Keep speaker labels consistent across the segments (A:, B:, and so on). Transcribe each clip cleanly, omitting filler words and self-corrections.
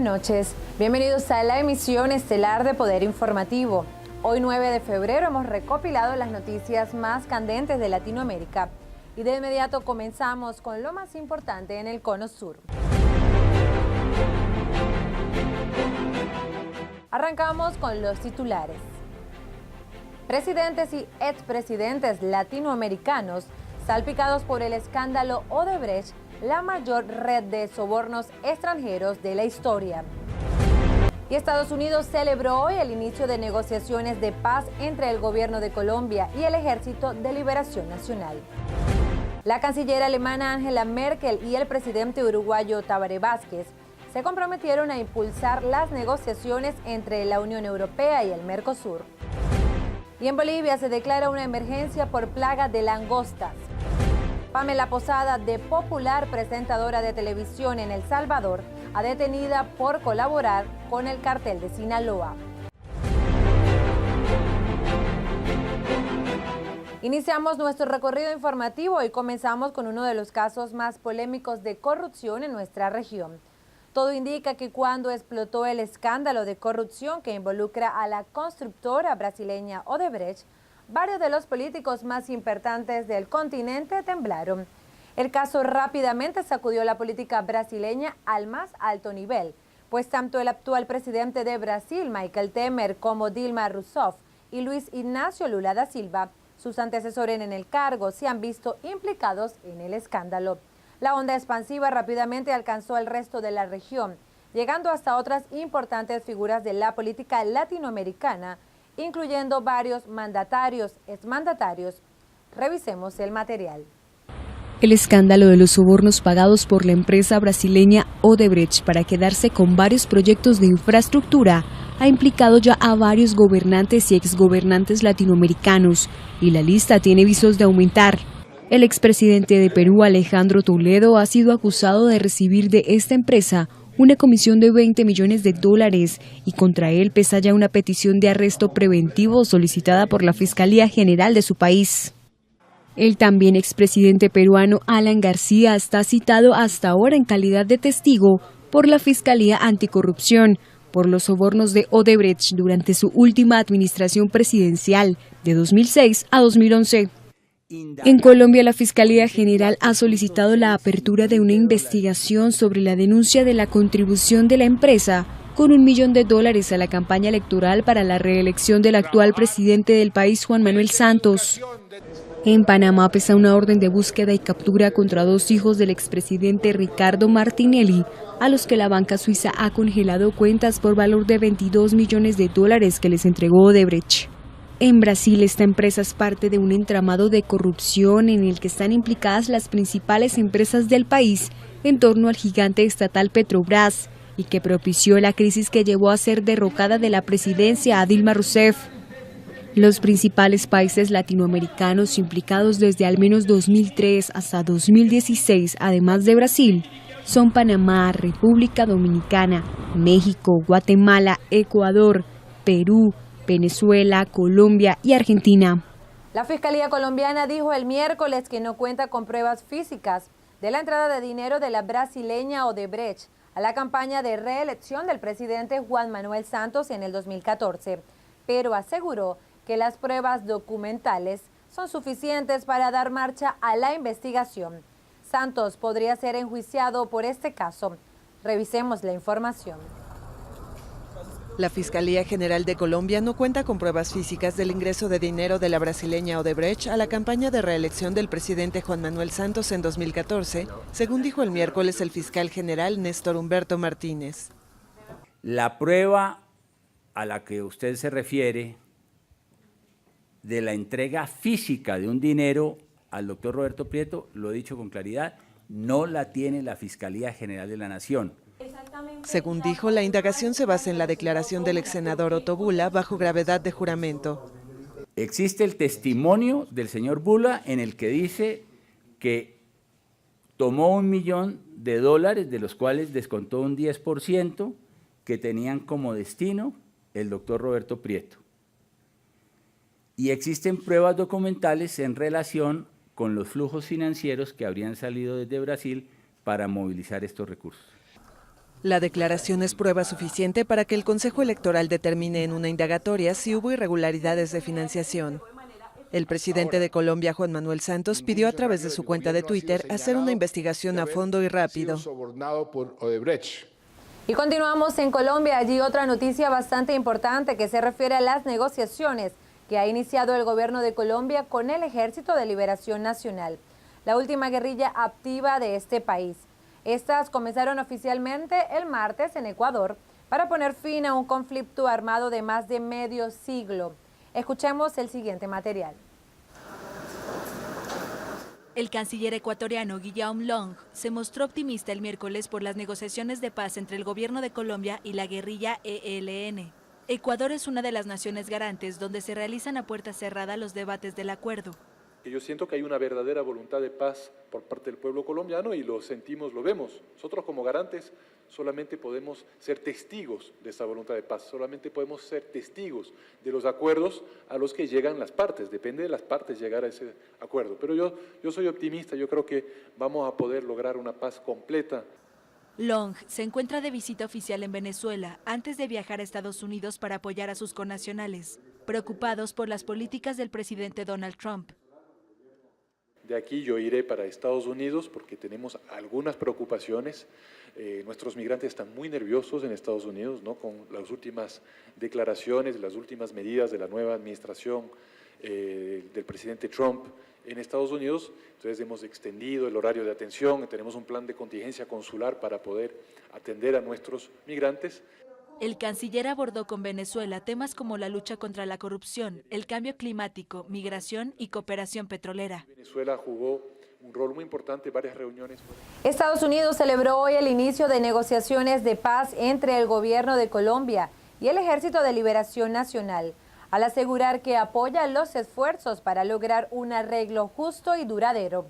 A: buenas noches. Bienvenidos a la emisión estelar de Poder Informativo. Hoy 9 de febrero hemos recopilado las noticias más candentes de Latinoamérica y de inmediato comenzamos con lo más importante en el Cono Sur. Arrancamos con los titulares. Presidentes y expresidentes latinoamericanos salpicados por el escándalo Odebrecht, la mayor red de sobornos extranjeros de la historia. Y Estados Unidos celebró hoy el inicio de negociaciones de paz entre el gobierno de Colombia y el Ejército de Liberación Nacional. La canciller alemana Angela Merkel y el presidente uruguayo Tabaré Vázquez se comprometieron a impulsar las negociaciones entre la Unión Europea y el Mercosur. Y en Bolivia se declara una emergencia por plaga de langostas. Pamela Posada, de popular presentadora de televisión en El Salvador, ha detenida por colaborar con el cartel de Sinaloa. Iniciamos nuestro recorrido informativo y comenzamos con uno de los casos más polémicos de corrupción en nuestra región. Todo indica que cuando explotó el escándalo de corrupción que involucra a la constructora brasileña Odebrecht, varios de los políticos más importantes del continente temblaron. El caso rápidamente sacudió la política brasileña al más alto nivel, pues tanto el actual presidente de Brasil, Michel Temer, como Dilma Rousseff y Luis Ignacio Lula da Silva, sus antecesores en el cargo, se han visto implicados en el escándalo. La onda expansiva rápidamente alcanzó al resto de la región, llegando hasta otras importantes figuras de la política latinoamericana, incluyendo varios mandatarios, exmandatarios. Revisemos el material.
B: El escándalo de los sobornos pagados por la empresa brasileña Odebrecht para quedarse con varios proyectos de infraestructura ha implicado ya a varios gobernantes y exgobernantes latinoamericanos, y la lista tiene visos de aumentar. El expresidente de Perú, Alejandro Toledo, ha sido acusado de recibir de esta empresa una comisión de $20 millones y contra él pesa ya una petición de arresto preventivo solicitada por la Fiscalía General de su país. El también expresidente peruano Alan García está citado hasta ahora en calidad de testigo por la Fiscalía Anticorrupción por los sobornos de Odebrecht durante su última administración presidencial de 2006 a 2011. En Colombia, la Fiscalía General ha solicitado la apertura de una investigación sobre la denuncia de la contribución de la empresa con $1 millón a la campaña electoral para la reelección del actual presidente del país, Juan Manuel Santos. En Panamá pesa una orden de búsqueda y captura contra 2 hijos del expresidente Ricardo Martinelli, a los que la banca suiza ha congelado cuentas por valor de $22 millones que les entregó Odebrecht. En Brasil, esta empresa es parte de un entramado de corrupción en el que están implicadas las principales empresas del país en torno al gigante estatal Petrobras y que propició la crisis que llevó a ser derrocada de la presidencia a Dilma Rousseff. Los principales países latinoamericanos implicados desde al menos 2003 hasta 2016, además de Brasil, son Panamá, República Dominicana, México, Guatemala, Ecuador, Perú, Venezuela, Colombia y Argentina.
A: La Fiscalía colombiana dijo el miércoles que no cuenta con pruebas físicas de la entrada de dinero de la brasileña Odebrecht a la campaña de reelección del presidente Juan Manuel Santos en el 2014, pero aseguró que las pruebas documentales son suficientes para dar marcha a la investigación. Santos podría ser enjuiciado por este caso. Revisemos la información.
C: La Fiscalía General de Colombia no cuenta con pruebas físicas del ingreso de dinero de la brasileña Odebrecht a la campaña de reelección del presidente Juan Manuel Santos en 2014, según dijo el miércoles el fiscal general Néstor Humberto Martínez.
D: La prueba a la que usted se refiere de la entrega física de un dinero al doctor Roberto Prieto, lo he dicho con claridad, no la tiene la Fiscalía General de la Nación.
C: Según dijo, la indagación se basa en la declaración del ex senador Otto Bula bajo gravedad de juramento.
D: Existe el testimonio del señor Bula en el que dice que tomó $1 millón, de los cuales descontó un 10% que tenían como destino el doctor Roberto Prieto. Y existen pruebas documentales en relación con los flujos financieros que habrían salido desde Brasil para movilizar estos recursos.
C: La declaración es prueba suficiente para que el Consejo Electoral determine en una indagatoria si hubo irregularidades de financiación. El presidente de Colombia, Juan Manuel Santos, pidió a través de su cuenta de Twitter hacer una investigación a fondo y rápido.
A: Y continuamos en Colombia. Allí otra noticia bastante importante que se refiere a las negociaciones que ha iniciado el gobierno de Colombia con el Ejército de Liberación Nacional, la última guerrilla activa de este país. Estas comenzaron oficialmente el martes en Ecuador para poner fin a un conflicto armado de más de medio siglo. Escuchemos el siguiente material.
E: El canciller ecuatoriano Guillaume Long se mostró optimista el miércoles por las negociaciones de paz entre el gobierno de Colombia y la guerrilla ELN. Ecuador es una de las naciones garantes donde se realizan a puerta cerrada los debates del acuerdo.
F: Yo siento que hay una verdadera voluntad de paz por parte del pueblo colombiano y lo sentimos, lo vemos. Nosotros como garantes solamente podemos ser testigos de esa voluntad de paz, solamente podemos ser testigos de los acuerdos a los que llegan las partes, depende de las partes llegar a ese acuerdo. Pero yo soy optimista, yo creo que vamos a poder lograr una paz completa.
E: Long se encuentra de visita oficial en Venezuela antes de viajar a Estados Unidos para apoyar a sus connacionales, preocupados por las políticas del presidente Donald Trump.
F: De aquí yo iré para Estados Unidos porque tenemos algunas preocupaciones. Nuestros migrantes están muy nerviosos en Estados Unidos, ¿no? Con las últimas declaraciones, las últimas medidas de la nueva administración del presidente Trump en Estados Unidos. Entonces hemos extendido el horario de atención, tenemos un plan de contingencia consular para poder atender a nuestros migrantes.
E: El canciller abordó con Venezuela temas como la lucha contra la corrupción, el cambio climático, migración y cooperación petrolera.
F: Venezuela jugó un rol muy importante en varias reuniones.
A: Estados Unidos celebró hoy el inicio de negociaciones de paz entre el gobierno de Colombia y el Ejército de Liberación Nacional, al asegurar que apoya los esfuerzos para lograr un arreglo justo y duradero.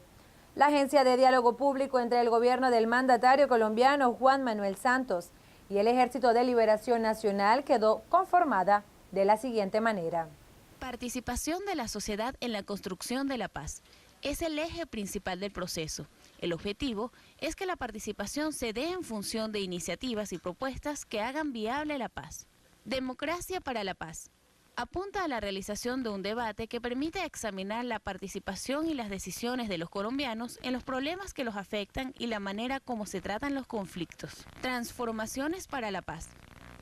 A: La Agencia de Diálogo Público entre el gobierno del mandatario colombiano Juan Manuel Santos y el Ejército de Liberación Nacional quedó conformada de la siguiente manera.
G: Participación de la sociedad en la construcción de la paz es el eje principal del proceso. El objetivo es que la participación se dé en función de iniciativas y propuestas que hagan viable la paz. Democracia para la paz. Apunta a la realización de un debate que permita examinar la participación y las decisiones de los colombianos en los problemas que los afectan y la manera como se tratan los conflictos. Transformaciones para la paz.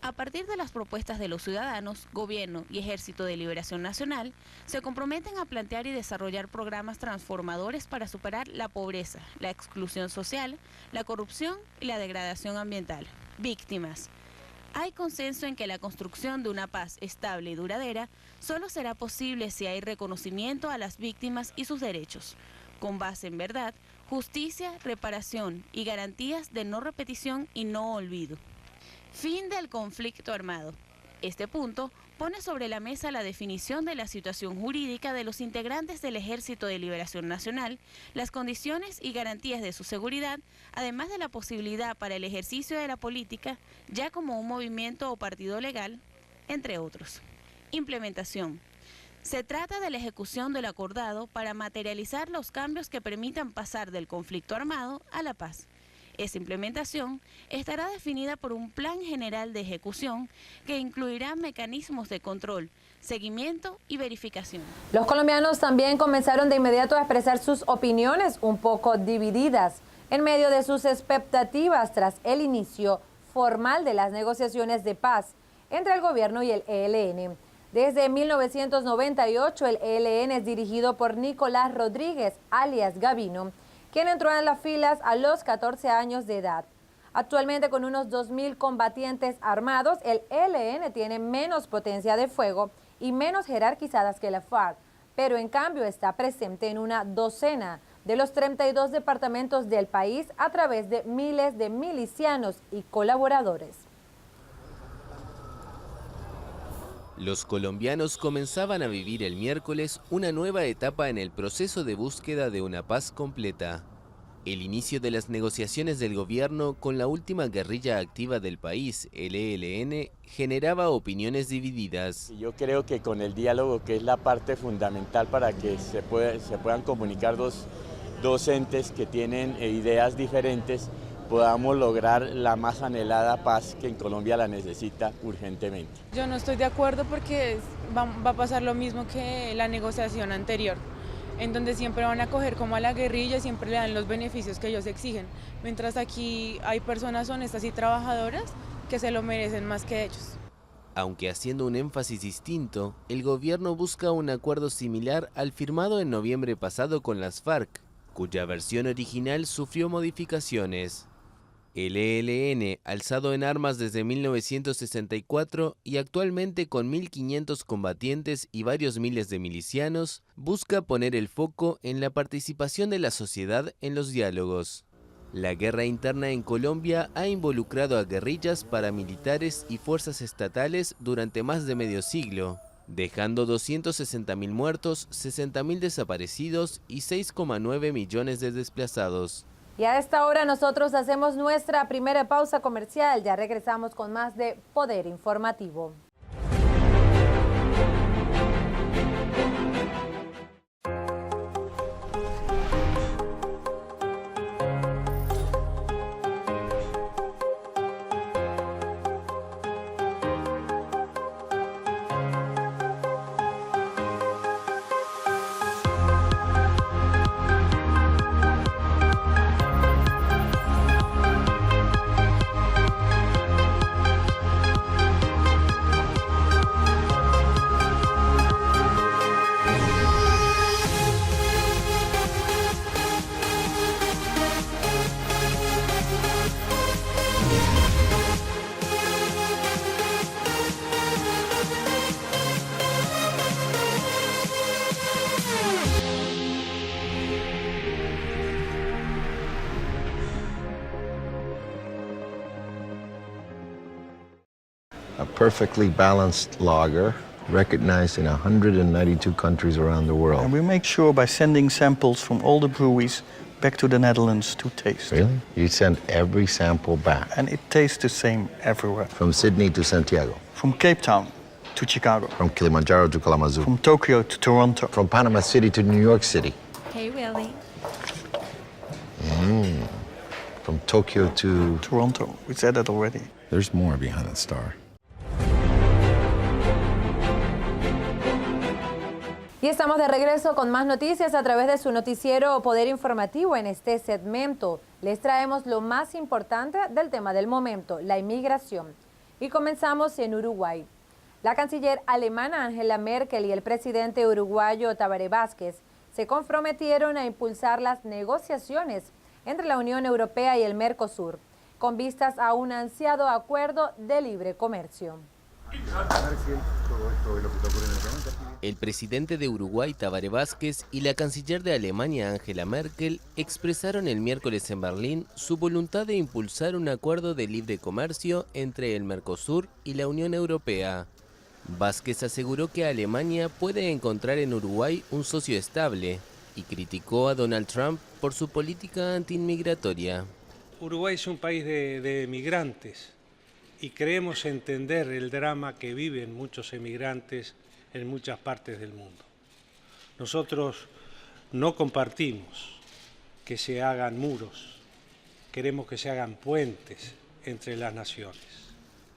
G: A partir de las propuestas de los ciudadanos, gobierno y Ejército de Liberación Nacional, se comprometen a plantear y desarrollar programas transformadores para superar la pobreza, la exclusión social, la corrupción y la degradación ambiental. Víctimas. Hay consenso en que la construcción de una paz estable y duradera solo será posible si hay reconocimiento a las víctimas y sus derechos, con base en verdad, justicia, reparación y garantías de no repetición y no olvido. Fin del conflicto armado. Este punto pone sobre la mesa la definición de la situación jurídica de los integrantes del Ejército de Liberación Nacional, las condiciones y garantías de su seguridad, además de la posibilidad para el ejercicio de la política, ya como un movimiento o partido legal, entre otros. Implementación. Se trata de la ejecución de lo acordado para materializar los cambios que permitan pasar del conflicto armado a la paz. Esa implementación estará definida por un plan general de ejecución que incluirá mecanismos de control, seguimiento y verificación.
A: Los colombianos también comenzaron de inmediato a expresar sus opiniones un poco divididas en medio de sus expectativas tras el inicio formal de las negociaciones de paz entre el gobierno y el ELN. Desde 1998 el ELN es dirigido por Nicolás Rodríguez, alias Gavino, quien entró en las filas a los 14 años de edad. Actualmente, con unos 2.000 combatientes armados, el ELN tiene menos potencia de fuego y menos jerarquizadas que la FARC, pero en cambio está presente en una docena de los 32 departamentos del país a través de miles de milicianos y colaboradores.
H: Los colombianos comenzaban a vivir el miércoles una nueva etapa en el proceso de búsqueda de una paz completa. El inicio de las negociaciones del gobierno con la última guerrilla activa del país, el ELN, generaba opiniones divididas.
I: Yo creo que con el diálogo, que es la parte fundamental para que se puedan comunicar dos entes que tienen ideas diferentes, podamos lograr la más anhelada paz que en Colombia la necesita urgentemente.
J: Yo no estoy de acuerdo porque va a pasar lo mismo que la negociación anterior, en donde siempre van a coger como a la guerrilla, siempre le dan los beneficios que ellos exigen, mientras aquí hay personas honestas y trabajadoras que se lo merecen más que ellos.
H: Aunque haciendo un énfasis distinto, el gobierno busca un acuerdo similar al firmado en noviembre pasado con las FARC, cuya versión original sufrió modificaciones. El ELN, alzado en armas desde 1964 y actualmente con 1.500 combatientes y varios miles de milicianos, busca poner el foco en la participación de la sociedad en los diálogos. La guerra interna en Colombia ha involucrado a guerrillas, paramilitares y fuerzas estatales durante más de medio siglo, dejando 260.000 muertos, 60.000 desaparecidos y 6,9 millones de desplazados.
A: Y a esta hora nosotros hacemos nuestra primera pausa comercial. Ya regresamos con más de Poder Informativo.
K: A perfectly balanced lager, recognized in 192 countries around the world.
L: And we make sure by sending samples from all the breweries back to the Netherlands to taste.
K: Really? You send every sample back?
L: And it tastes the same everywhere.
K: From Sydney to Santiago?
L: From Cape Town to Chicago.
K: From Kilimanjaro to Kalamazoo?
L: From Tokyo to Toronto.
K: From Panama City to New York City?
E: Hey, Willie.
K: From Tokyo to...
L: Toronto. We said that already.
K: There's more behind that star.
A: Y estamos de regreso con más noticias a través de su noticiero Poder Informativo. En este segmento les traemos lo más importante del tema del momento, la inmigración. Y comenzamos en Uruguay. La canciller alemana Angela Merkel y el presidente uruguayo Tabaré Vázquez se comprometieron a impulsar las negociaciones entre la Unión Europea y el Mercosur, con vistas a un ansiado acuerdo de libre comercio.
H: El presidente de Uruguay, Tabaré Vázquez, y la canciller de Alemania, Angela Merkel, expresaron el miércoles en Berlín su voluntad de impulsar un acuerdo de libre comercio entre el Mercosur y la Unión Europea. Vázquez aseguró que Alemania puede encontrar en Uruguay un socio estable y criticó a Donald Trump por su política antiinmigratoria.
M: Uruguay es un país de emigrantes y creemos entender el drama que viven muchos emigrantes en muchas partes del mundo. Nosotros no compartimos que se hagan muros, queremos que se hagan puentes entre las naciones.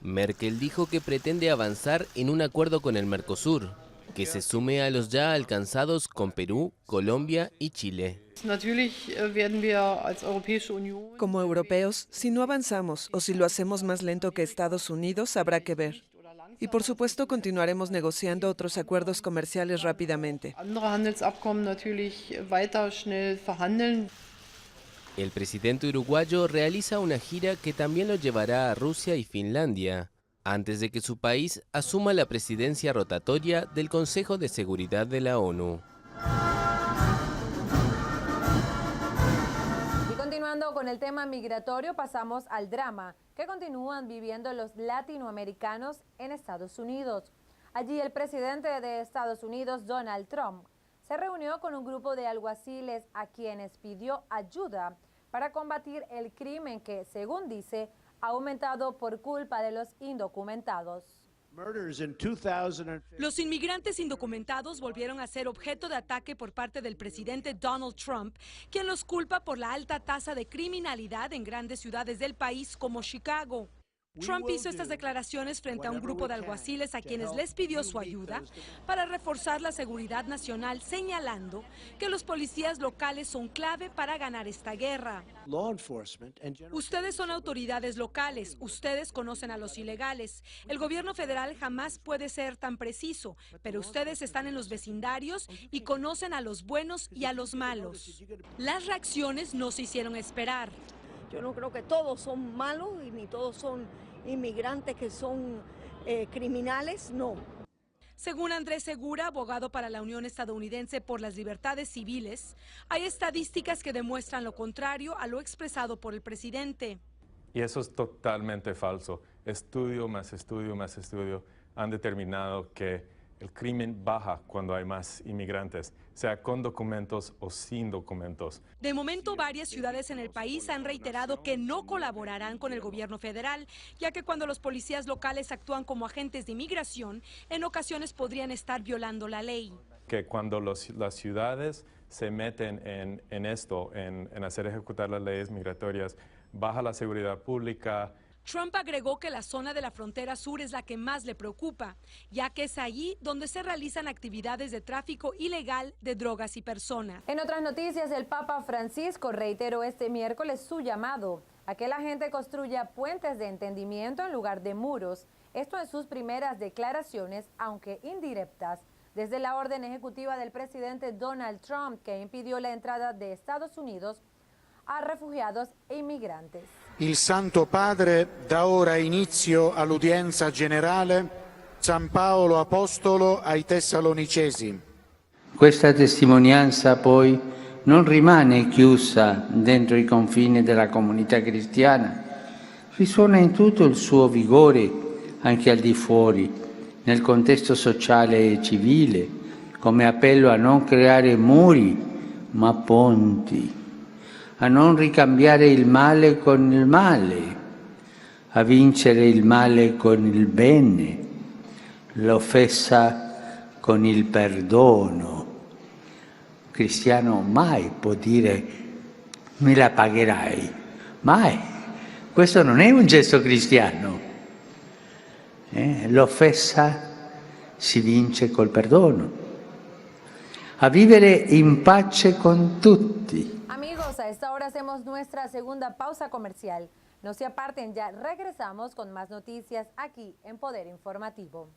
H: Merkel dijo que pretende avanzar en un acuerdo con el Mercosur, que se sume a los ya alcanzados con Perú, Colombia y Chile.
C: Como europeos, si no avanzamos o si lo hacemos más lento que Estados Unidos, habrá que ver. Y por supuesto continuaremos negociando otros acuerdos comerciales rápidamente.
H: El presidente uruguayo realiza una gira que también lo llevará a Rusia y Finlandia, antes de que su país asuma la presidencia rotatoria del Consejo de Seguridad de la ONU.
A: Continuando con el tema migratorio, pasamos al drama que continúan viviendo los latinoamericanos en Estados Unidos. Allí el presidente de Estados Unidos, Donald Trump, se reunió con un grupo de alguaciles a quienes pidió ayuda para combatir el crimen que, según dice, ha aumentado por culpa de los indocumentados.
N: Los inmigrantes indocumentados volvieron a ser objeto de ataque por parte del presidente Donald Trump, quien los culpa por la alta tasa de criminalidad en grandes ciudades del país como Chicago. Trump hizo estas declaraciones frente a un grupo de alguaciles a quienes les pidió su ayuda para reforzar la seguridad nacional, señalando que los policías locales son clave para ganar esta guerra. Ustedes son autoridades locales, ustedes conocen a los ilegales. El gobierno federal jamás puede ser tan preciso, pero ustedes están en los vecindarios y conocen a los buenos y a los malos. Las reacciones no se hicieron esperar.
O: Yo no creo que todos son malos y ni todos son inmigrantes que son criminales, no.
N: Según Andrés Segura, abogado para la Unión Estadounidense por las Libertades Civiles, hay estadísticas que demuestran lo contrario a lo expresado por el presidente.
P: Y eso es totalmente falso. Estudio han determinado que el crimen baja cuando hay más inmigrantes, sea con documentos o sin documentos.
N: De momento, varias ciudades en el país han reiterado que no colaborarán con el gobierno federal, ya que cuando los policías locales actúan como agentes de inmigración, en ocasiones podrían estar violando la ley.
P: Que cuando las ciudades se meten en esto, en hacer ejecutar las leyes migratorias, baja la seguridad pública.
N: Trump agregó que la zona de la frontera sur es la que más le preocupa, ya que es allí donde se realizan actividades de tráfico ilegal de drogas y personas.
A: En otras noticias, el Papa Francisco reiteró este miércoles su llamado a que la gente construya puentes de entendimiento en lugar de muros. Esto en sus primeras declaraciones, aunque indirectas, desde la orden ejecutiva del presidente Donald Trump, que impidió la entrada de Estados Unidos a refugiados e inmigrantes.
Q: Il Santo Padre dà ora inizio all'udienza generale San Paolo Apostolo ai Tessalonicesi.
R: Questa testimonianza poi non rimane chiusa dentro i confini della comunità cristiana, risuona in tutto il suo vigore anche al di fuori, nel contesto sociale e civile, come appello a non creare muri, ma ponti, a non ricambiare il male con il male, a vincere il male con il bene, l'offesa con il perdono. Un cristiano mai può dire me la pagherai, mai. Questo non è un gesto cristiano. L'offesa si vince col perdono. A vivere in pace con tutti.
A: Amigos, a esta hora hacemos nuestra segunda pausa comercial. No se aparten, ya regresamos con más noticias aquí en Poder Informativo.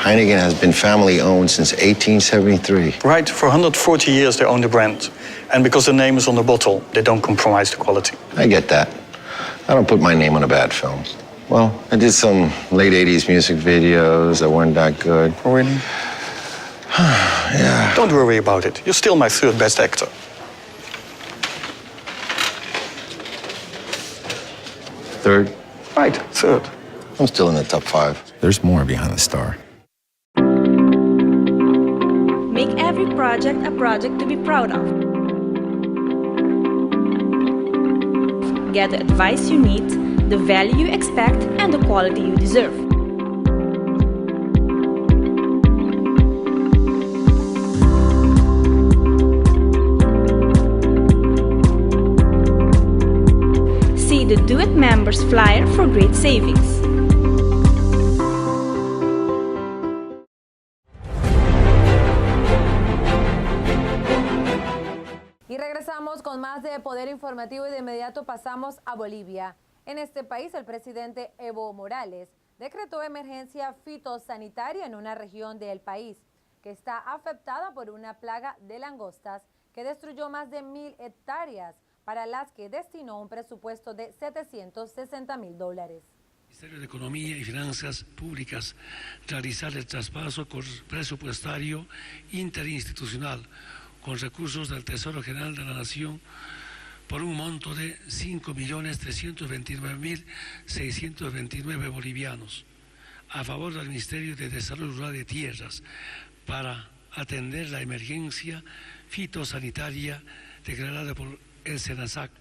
K: Heineken has been family-owned since 1873.
L: Right, for 140 years they own the brand. And because the name is on the bottle, they don't compromise the quality.
K: I get that. I don't put my name on a bad film. Well, I did some late 80s music videos that weren't that good.
L: Oh, really?
K: Yeah.
L: Don't worry about it. You're still my third best actor.
K: Third?
L: Right, third.
K: I'm still in the top 5. There's more behind the star.
S: Make every project a project to be proud of. Get the advice you need, the value you expect, and the quality you deserve. See the Do It Members flyer for great savings.
A: Y regresamos con más de Poder Informativo y de inmediato pasamos a Bolivia. En este país, el presidente Evo Morales decretó emergencia fitosanitaria en una región del país que está afectada por una plaga de langostas que destruyó más de 1.000 hectáreas, para las que destinó un presupuesto de $760.000.
T: El Ministerio de Economía y Finanzas Públicas realizar el traspaso presupuestario interinstitucional con recursos del Tesoro General de la Nación por un monto de 5.329.629 bolivianos a favor del Ministerio de Desarrollo Rural de Tierras para atender la emergencia fitosanitaria declarada por el SENASAC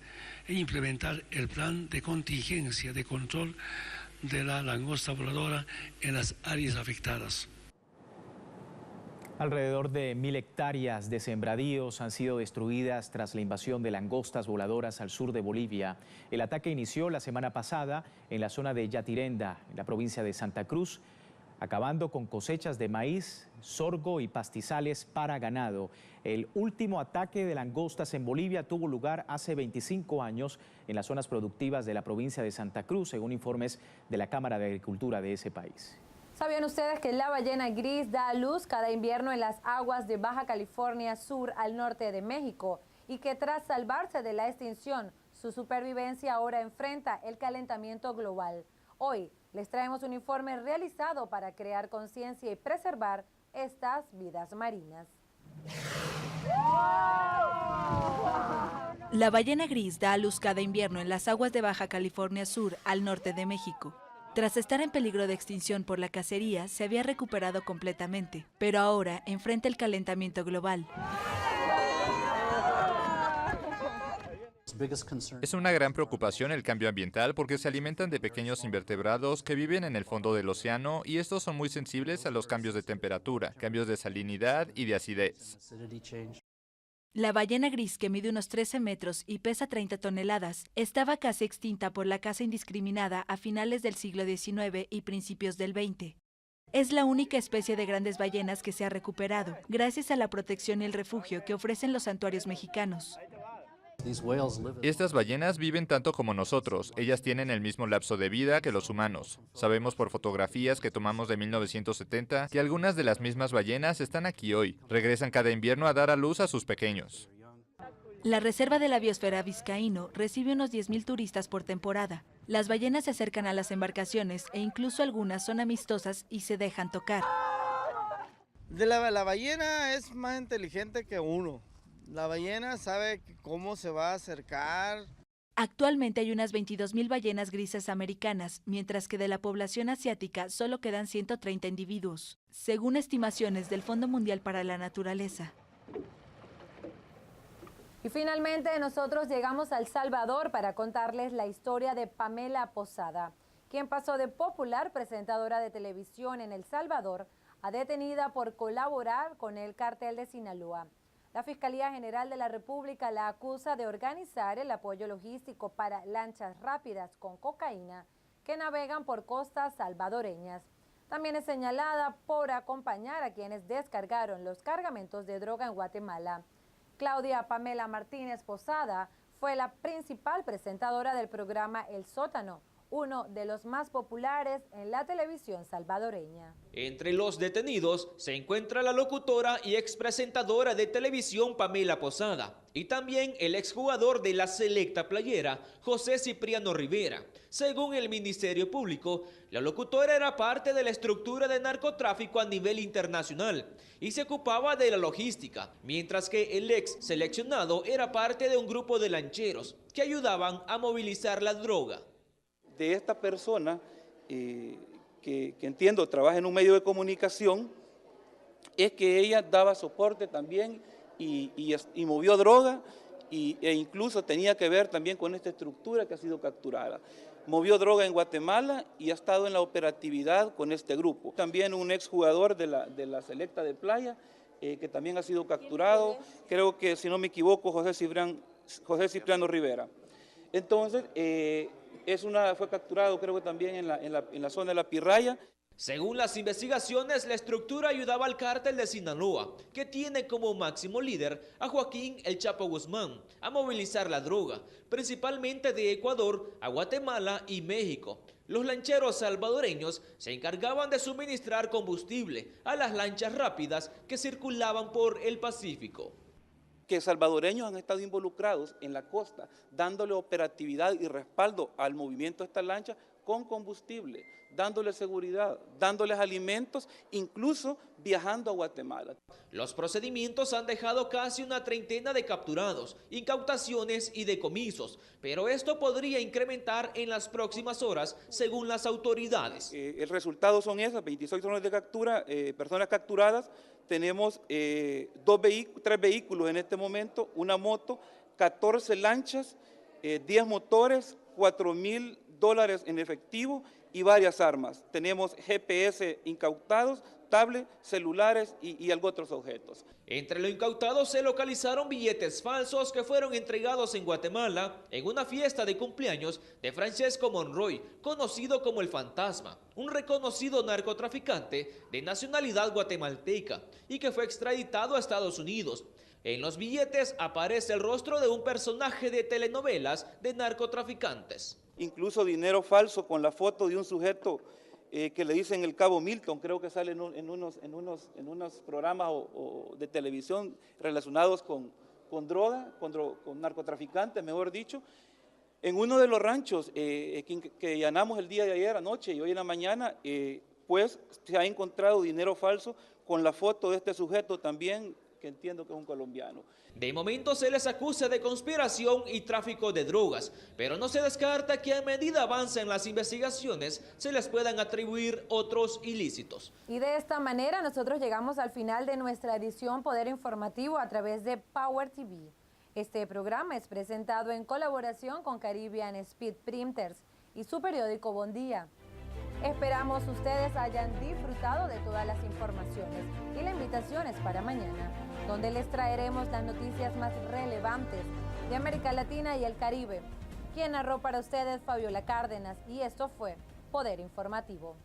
T: e implementar el plan de contingencia de control de la langosta voladora en las áreas afectadas.
U: Alrededor de 1000 hectáreas de sembradíos han sido destruidas tras la invasión de langostas voladoras al sur de Bolivia. El ataque inició la semana pasada en la zona de Yatirenda, en la provincia de Santa Cruz, acabando con cosechas de maíz, sorgo y pastizales para ganado. El último ataque de langostas en Bolivia tuvo lugar hace 25 años en las zonas productivas de la provincia de Santa Cruz, según informes de la Cámara de Agricultura de ese país.
A: ¿Sabían ustedes que la ballena gris da a luz cada invierno en las aguas de Baja California Sur al norte de México y que tras salvarse de la extinción, su supervivencia ahora enfrenta el calentamiento global? Hoy les traemos un informe realizado para crear conciencia y preservar estas vidas marinas.
E: La ballena gris da a luz cada invierno en las aguas de Baja California Sur al norte de México. Tras estar en peligro de extinción por la cacería, se había recuperado completamente, pero ahora enfrenta el calentamiento global.
V: Es una gran preocupación el cambio ambiental porque se alimentan de pequeños invertebrados que viven en el fondo del océano y estos son muy sensibles a los cambios de temperatura, cambios de salinidad y de acidez.
E: La ballena gris, que mide unos 13 metros y pesa 30 toneladas, estaba casi extinta por la caza indiscriminada a finales del siglo XIX y principios del XX. Es la única especie de grandes ballenas que se ha recuperado, gracias a la protección y el refugio que ofrecen los santuarios mexicanos.
V: Estas ballenas viven tanto como nosotros, ellas tienen el mismo lapso de vida que los humanos. Sabemos por fotografías que tomamos de 1970 que algunas de las mismas ballenas están aquí hoy, regresan cada invierno a dar a luz a sus pequeños.
E: La Reserva de la Biosfera Vizcaíno recibe unos 10,000 turistas por temporada. Las ballenas se acercan a las embarcaciones e incluso algunas son amistosas y se dejan tocar.
W: La ballena es más inteligente que uno. La ballena sabe cómo se va a acercar.
E: Actualmente hay unas 22,000 ballenas grises americanas, mientras que de la población asiática solo quedan 130 individuos, según estimaciones del Fondo Mundial para la Naturaleza.
A: Y finalmente nosotros llegamos a El Salvador para contarles la historia de Pamela Posada, quien pasó de popular presentadora de televisión en El Salvador a detenida por colaborar con el Cártel de Sinaloa. La Fiscalía General de la República la acusa de organizar el apoyo logístico para lanchas rápidas con cocaína que navegan por costas salvadoreñas. También es señalada por acompañar a quienes descargaron los cargamentos de droga en Guatemala. Claudia Pamela Martínez Posada fue la principal presentadora del programa El Sótano, uno de los más populares en la televisión salvadoreña.
X: Entre los detenidos se encuentra la locutora y expresentadora de televisión Pamela Posada y también el exjugador de la selecta playera José Cipriano Rivera. Según el Ministerio Público, la locutora era parte de la estructura de narcotráfico a nivel internacional y se ocupaba de la logística, mientras que el ex seleccionado era parte de un grupo de lancheros que ayudaban a movilizar la droga.
Y: De esta persona, que entiendo trabaja en un medio de comunicación, es que ella daba soporte también y movió droga e incluso tenía que ver también con esta estructura que ha sido capturada. Movió droga en Guatemala y ha estado en la operatividad con este grupo. También un exjugador de la selecta de playa, que también ha sido capturado, creo que si no me equivoco José Cipriano Rivera. Entonces, fue capturado creo que también en la zona de la Pirraya.
X: Según las investigaciones, la estructura ayudaba al cártel de Sinaloa, que tiene como máximo líder a Joaquín El Chapo Guzmán, a movilizar la droga, principalmente de Ecuador a Guatemala y México. Los lancheros salvadoreños se encargaban de suministrar combustible a las lanchas rápidas que circulaban por el Pacífico.
Y: Que salvadoreños han estado involucrados en la costa, dándole operatividad y respaldo al movimiento de estas lanchas con combustible, dándoles seguridad, dándoles alimentos, incluso viajando a Guatemala.
X: Los procedimientos han dejado casi una treintena de capturados, incautaciones y decomisos, pero esto podría incrementar en las próximas horas, según las autoridades.
Y: El resultado son esas, 26 zonas de captura, personas capturadas. Tenemos 3 vehículos en este momento, una moto, 14 lanchas 10 motores, $4.000 en efectivo y varias armas. Tenemos GPS incautados, tablets, celulares y algunos otros objetos.
X: Entre lo incautado se localizaron billetes falsos que fueron entregados en Guatemala en una fiesta de cumpleaños de Francesco Monroy, conocido como el Fantasma, un reconocido narcotraficante de nacionalidad guatemalteca y que fue extraditado a Estados Unidos. En los billetes aparece el rostro de un personaje de telenovelas de narcotraficantes.
Y: Incluso dinero falso con la foto de un sujeto que le dicen el Cabo Milton, creo que sale en unos programas de televisión relacionados con droga, con narcotraficantes, mejor dicho. En uno de los ranchos que allanamos el día de ayer anoche y hoy en la mañana, pues se ha encontrado dinero falso con la foto de este sujeto también, que entiendo que es un colombiano.
X: De momento se les acusa de conspiración y tráfico de drogas, pero no se descarta que a medida avancen las investigaciones se les puedan atribuir otros ilícitos.
A: Y de esta manera nosotros llegamos al final de nuestra edición Poder Informativo a través de Power TV. Este programa es presentado en colaboración con Caribbean Speed Printers y su periódico Buen Día. Esperamos ustedes hayan disfrutado de todas las informaciones y la invitación es para mañana, donde les traeremos las noticias más relevantes de América Latina y el Caribe. Quien narró para ustedes, Fabiola Cárdenas, y esto fue Poder Informativo.